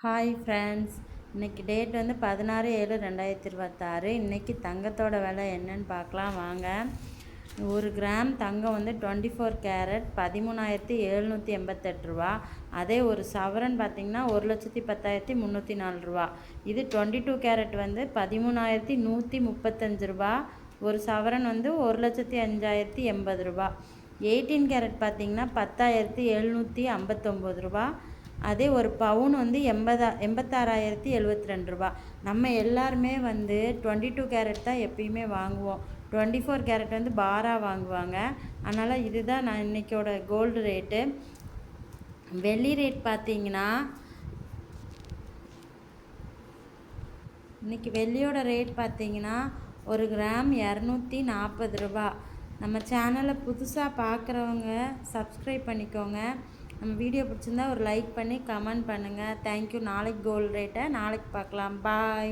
Hi friends, இன்றைக்கி date வந்து 16/7/2026. இன்றைக்கி தங்கத்தோட விலை என்னன்னு பார்க்கலாம் வாங்க. 1 கிராம் தங்கம் வந்து 24 கேரட் 13,788 ரூபா. அதே ஒரு சவரன் பார்த்திங்கன்னா 1,10,304 ரூபா. இது 22 கேரட் வந்து 13,135 ரூபா. ஒரு சவரன் வந்து 1,05,080 ரூபா. 18 கேரட் பார்த்திங்கன்னா 10,759 ரூபா. அதே ஒரு பவுன் வந்து 86,072 ரூபா. நம்ம எல்லாருமே வந்து 22 கேரட் தான் எப்பயுமே வாங்குவோம். 24 கேரட் வந்து பாராக வாங்குவாங்க. அதனால் இதுதான் நான் இன்றைக்கோட கோல்டு ரேட்டு. வெள்ளி ரேட் பார்த்தீங்கன்னா இன்றைக்கி வெள்ளியோட ரேட் பார்த்தீங்கன்னா 1 கிராம் 240 ரூபா. நம்ம சேனலை புதுசாக பார்க்குறவங்க சப்ஸ்கிரைப் பண்ணிக்கோங்க. நம்ம வீடியோ பிடிச்சிருந்தா ஒரு லைக் பண்ணி கமெண்ட் பண்ணுங்கள். தேங்க்யூ. நாளைக்கு கோல்டு ரேட்டை நாளைக்கு பார்க்கலாம். பாய்.